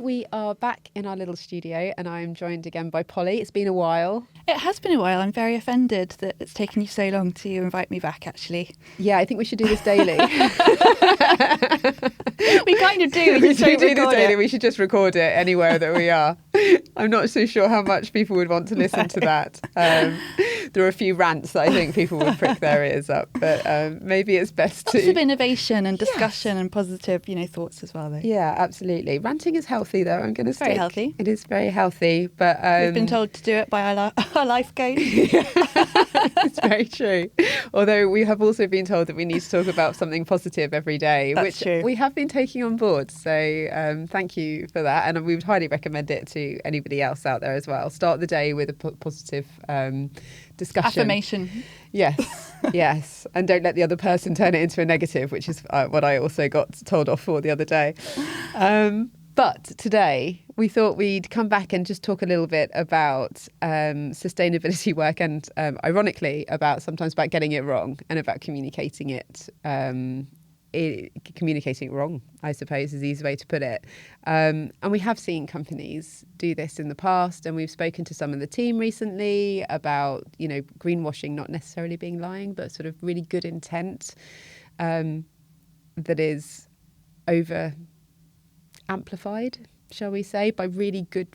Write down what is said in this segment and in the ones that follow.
we are back in our little studio and I'm joined again by Polly. It's been a while. It has been a while. I'm very offended that it's taken you so long to invite me back, actually. Yeah, I think we should do this daily. We kind of do. We should do this daily. We should just record it anywhere that we are. I'm not so sure how much people would want to listen to that. There are a few rants that I think people would prick their ears up, but maybe it's best Lots of innovation and discussion and positive, thoughts as well, though. Yeah, absolutely. Ranting is healthy, though. I'm going to say very healthy. It is very healthy, but we've been told to do it by our life coach. It's very true. Although we have also been told that we need to talk about something positive every day, That's which true. We have been taking on board. So thank you for that, and we would highly recommend it to anybody else out there as well. Start the day with a positive discussion. Affirmation. Yes. And don't let the other person turn it into a negative, which is what I also got told off for the other day. But today we thought we'd come back and just talk a little bit about sustainability work and ironically sometimes about getting it wrong and about communicating it. Communicating wrong, I suppose, is the easy way to put it. And we have seen companies do this in the past, and we've spoken to some of the team recently about, greenwashing not necessarily being lying, but sort of really good intent that is over amplified, shall we say, by really good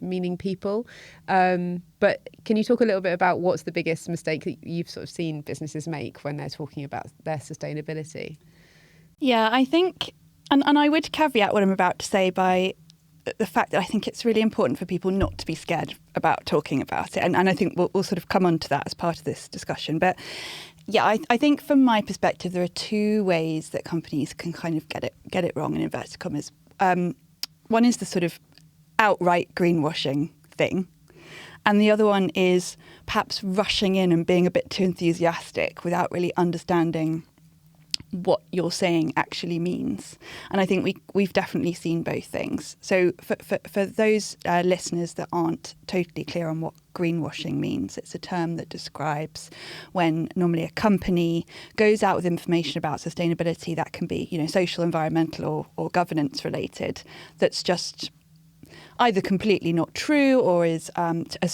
meaning people. But can you talk a little bit about what's the biggest mistake that you've sort of seen businesses make when they're talking about their sustainability? Yeah, I think, and I would caveat what I'm about to say by the fact that I think it's really important for people not to be scared about talking about it. And I think we'll sort of come on to that as part of this discussion. But yeah, I think from my perspective, there are two ways that companies can kind of get it wrong in inverted commas. One is the sort of outright greenwashing thing. And the other one is perhaps rushing in and being a bit too enthusiastic without really understanding what you're saying actually means. And I think we've definitely seen both things. So for those listeners that aren't totally clear on what greenwashing means, it's a term that describes when normally a company goes out with information about sustainability that can be, social, environmental or governance related, that's just either completely not true or has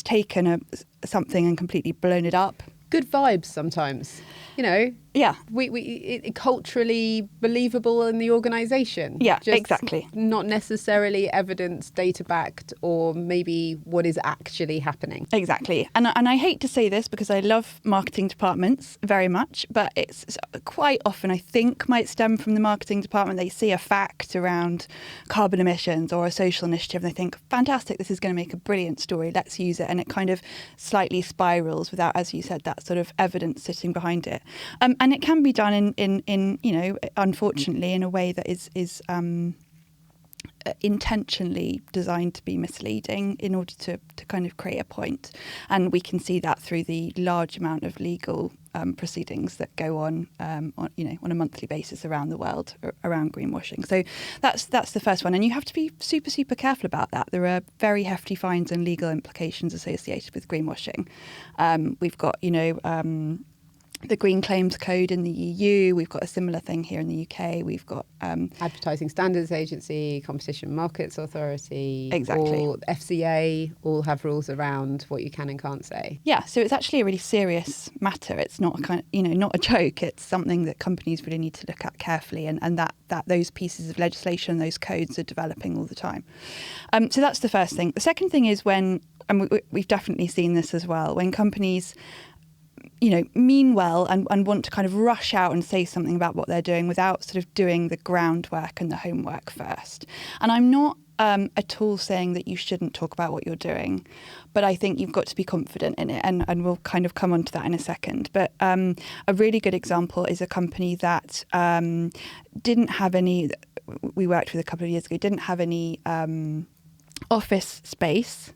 taken something and completely blown it up. Good vibes sometimes, Yeah. It culturally believable in the organisation. Yeah, just exactly. Not necessarily evidence data backed or maybe what is actually happening. Exactly. And I hate to say this because I love marketing departments very much, but it's quite often I think might stem from the marketing department. They see a fact around carbon emissions or a social initiative and they think, fantastic, this is going to make a brilliant story, let's use it. And it kind of slightly spirals without, as you said, that sort of evidence sitting behind it. And it can be done in unfortunately, in a way that is intentionally designed to be misleading in order to kind of create a point. And we can see that through the large amount of legal proceedings that go on a monthly basis around the world around greenwashing. So that's the first one. And you have to be super, super careful about that. There are very hefty fines and legal implications associated with greenwashing. We've got, the Green Claims Code in the EU. We've got a similar thing here in the UK. We've got Advertising Standards Agency, Competition Markets Authority, exactly. All FCA all have rules around what you can and can't say. Yeah, so it's actually a really serious matter. It's not a kind of, not a joke. It's something that companies really need to look at carefully, and that those pieces of legislation, those codes are developing all the time. So that's the first thing. The second thing is when, and we've definitely seen this as well, when companies mean well and want to kind of rush out and say something about what they're doing without sort of doing the groundwork and the homework first. And I'm not at all saying that you shouldn't talk about what you're doing, but I think you've got to be confident in it. And we'll kind of come on to that in a second. But a really good example is a company that didn't have any, we worked with a couple of years ago, didn't have any office space,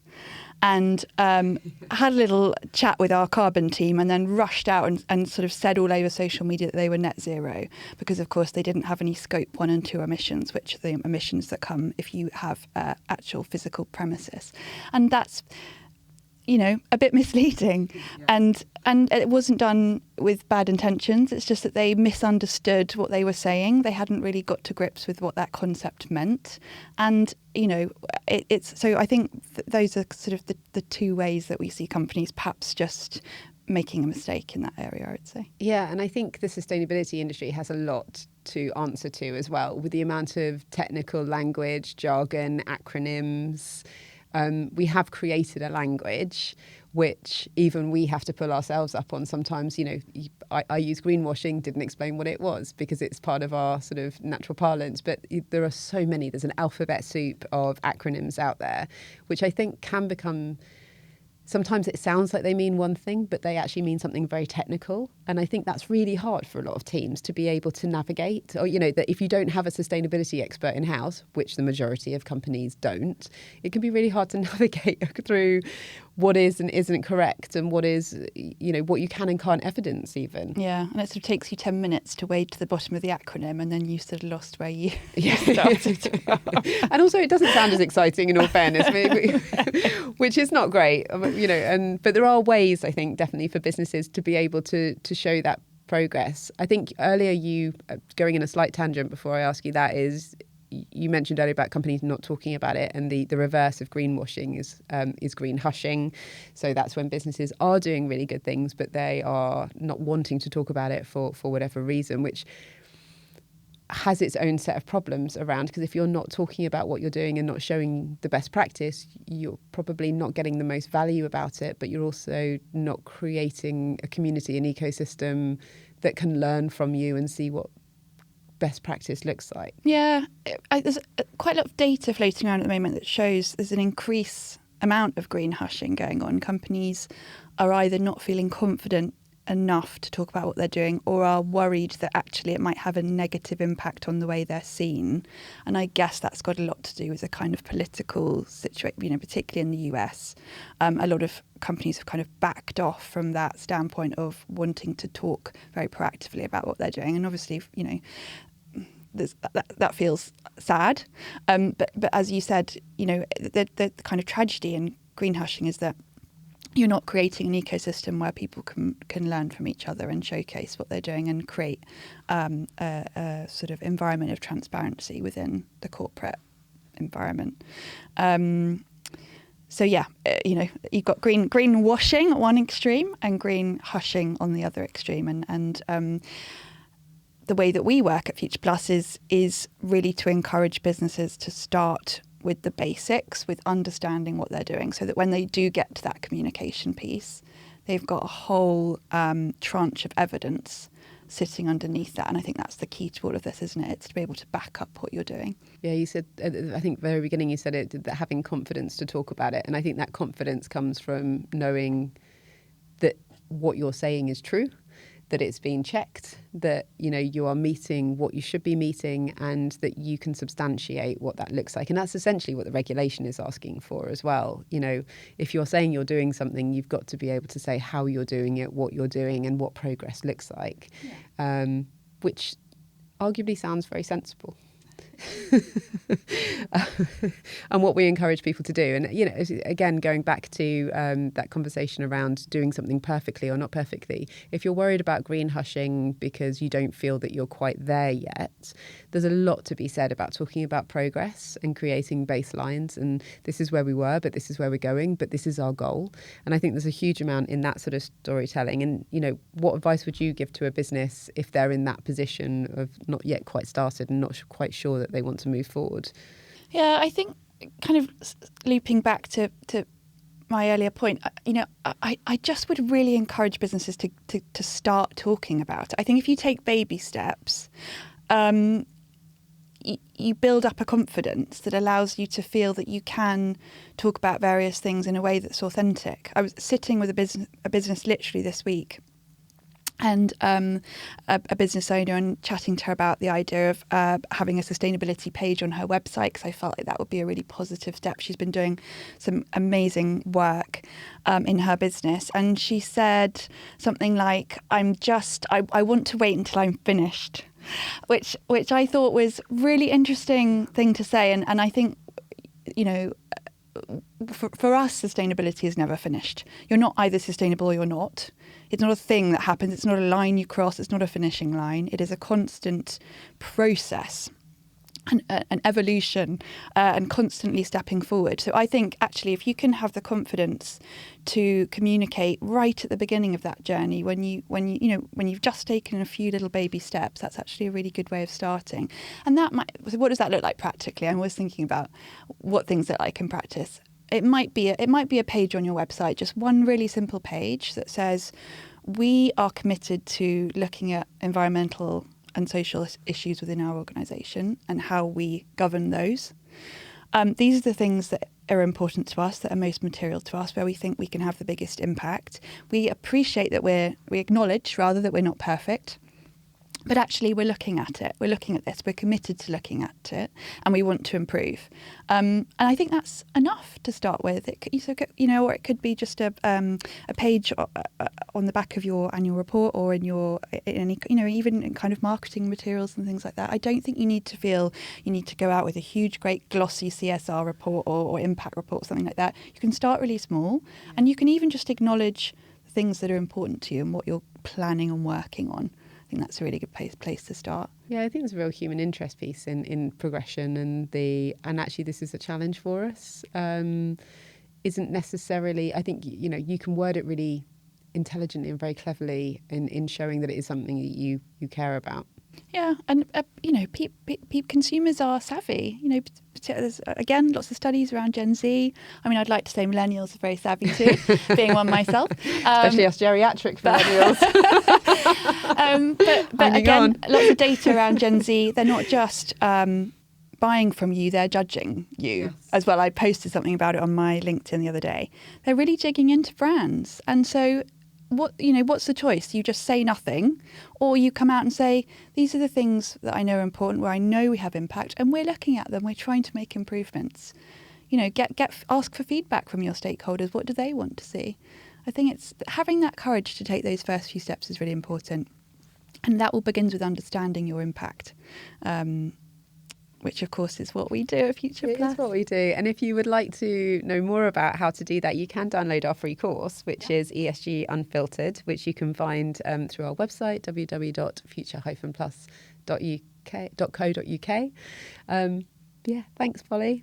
and had a little chat with our carbon team and then rushed out and sort of said all over social media that they were net zero because, of course, they didn't have any scope 1 and 2 emissions, which are the emissions that come if you have actual physical premises. And that's, a bit misleading. Yeah. And it wasn't done with bad intentions. It's just that they misunderstood what they were saying. They hadn't really got to grips with what that concept meant. And, it's so I think those are sort of the two ways that we see companies perhaps just making a mistake in that area, I would say. Yeah, and I think the sustainability industry has a lot to answer to as well, with the amount of technical language, jargon, acronyms. We have created a language which even we have to pull ourselves up on sometimes. I use greenwashing, didn't explain what it was because it's part of our sort of natural parlance, but there are so many. There's an alphabet soup of acronyms out there, which I think can become... Sometimes it sounds like they mean one thing, but they actually mean something very technical. And I think that's really hard for a lot of teams to be able to navigate. Or, that if you don't have a sustainability expert in-house, which the majority of companies don't, it can be really hard to navigate through what is and isn't correct and what is, what you can and can't evidence even. Yeah, and it sort of takes you 10 minutes to wade to the bottom of the acronym and then you sort of lost where you started. And also it doesn't sound as exciting in all fairness, which is not great, but there are ways, I think, definitely for businesses to be able to show that progress. I think earlier you, going in a slight tangent before I ask you that, is you mentioned earlier about companies not talking about it, and the reverse of greenwashing is green hushing. So that's when businesses are doing really good things, but they are not wanting to talk about it for whatever reason, which has its own set of problems around, because if you're not talking about what you're doing and not showing the best practice, you're probably not getting the most value about it, but you're also not creating a community, an ecosystem that can learn from you and see what best practice looks like. Yeah, there's quite a lot of data floating around at the moment that shows there's an increased amount of green hushing going on. Companies are either not feeling confident enough to talk about what they're doing or are worried that actually it might have a negative impact on the way they're seen. And I guess that's got a lot to do with the kind of political situation, particularly in the US. A lot of companies have kind of backed off from that standpoint of wanting to talk very proactively about what they're doing. And obviously, that feels sad. But as you said, the kind of tragedy in green hushing is that you're not creating an ecosystem where people can learn from each other and showcase what they're doing and create a sort of environment of transparency within the corporate environment. So yeah, you've got greenwashing at one extreme and green hushing on the other extreme, and the way that we work at FuturePlus is really to encourage businesses to start with the basics, with understanding what they're doing, so that when they do get to that communication piece, they've got a whole tranche of evidence sitting underneath that. And I think that's the key to all of this, isn't it? It's to be able to back up what you're doing. Yeah, you said, I think at the very beginning you said it, that having confidence to talk about it. And I think that confidence comes from knowing that what you're saying is true, that it's been checked, that you are meeting what you should be meeting, and that you can substantiate what that looks like. And that's essentially what the regulation is asking for as well. If you're saying you're doing something, you've got to be able to say how you're doing it, what you're doing, and what progress looks like, which arguably sounds very sensible. And what we encourage people to do. And, again, going back to that conversation around doing something perfectly or not perfectly, if you're worried about green hushing because you don't feel that you're quite there yet, there's a lot to be said about talking about progress and creating baselines. And this is where we were, but this is where we're going, but this is our goal. And I think there's a huge amount in that sort of storytelling. And, what advice would you give to a business if they're in that position of not yet quite started and not quite sure that they want to move forward? Yeah, I think kind of looping back to my earlier point, I just would really encourage businesses to start talking about it. I think if you take baby steps, you build up a confidence that allows you to feel that you can talk about various things in a way that's authentic. I was sitting with a business literally this week, and a business owner, and chatting to her about the idea of having a sustainability page on her website, because I felt like that would be a really positive step. She's been doing some amazing work in her business, and she said something like, I want to wait until I'm finished, which I thought was really interesting thing to say. And I think, for us, sustainability is never finished. You're not either sustainable or you're not. It's not a thing that happens. It's not a line you cross. It's not a finishing line. It is a constant process. An evolution and constantly stepping forward. So I think actually if you can have the confidence to communicate right at the beginning of that journey, when you've just taken a few little baby steps, that's actually a really good way of starting. And so what does that look like practically? I'm always thinking about what things look like in practice. It might be a page on your website, just one really simple page that says, we are committed to looking at environmental and social issues within our organisation and how we govern those. These are the things that are important to us, that are most material to us, where we think we can have the biggest impact. We appreciate that we acknowledge rather that we're not perfect. But actually, we're looking at it. We're looking at this. We're committed to looking at it, and we want to improve. And I think that's enough to start with. Or it could be just a page on the back of your annual report, or in any, even in kind of marketing materials and things like that. I don't think you need to feel you need to go out with a huge, great, glossy CSR report or impact report, something like that. You can start really small, and you can even just acknowledge the things that are important to you and what you're planning on working on. I think that's a really good place to start. Yeah, I think there's a real human interest piece in progression, and actually this is a challenge for us. Isn't necessarily, I think, you can word it really intelligently and very cleverly in showing that it is something that you care about. Yeah, and consumers are savvy. There's, again, lots of studies around Gen Z. I mean, I'd like to say millennials are very savvy too, being one myself. Especially us geriatric millennials. But again, lots of data around Gen Z. They're not just buying from you; they're judging you as well. I posted something about it on my LinkedIn the other day. They're really digging into brands, and so. What's the choice? You just say nothing, or you come out and say, these are the things that I know are important, where I know we have impact, and we're looking at them. We're trying to make improvements. Ask for feedback from your stakeholders. What do they want to see? I think it's having that courage to take those first few steps is really important, and that all begins with understanding your impact. Which, of course, is what we do at FuturePlus. It is what we do. And if you would like to know more about how to do that, you can download our free course, which is ESG Unfiltered, which you can find through our website, www.future-plus.co.uk. Thanks, Polly.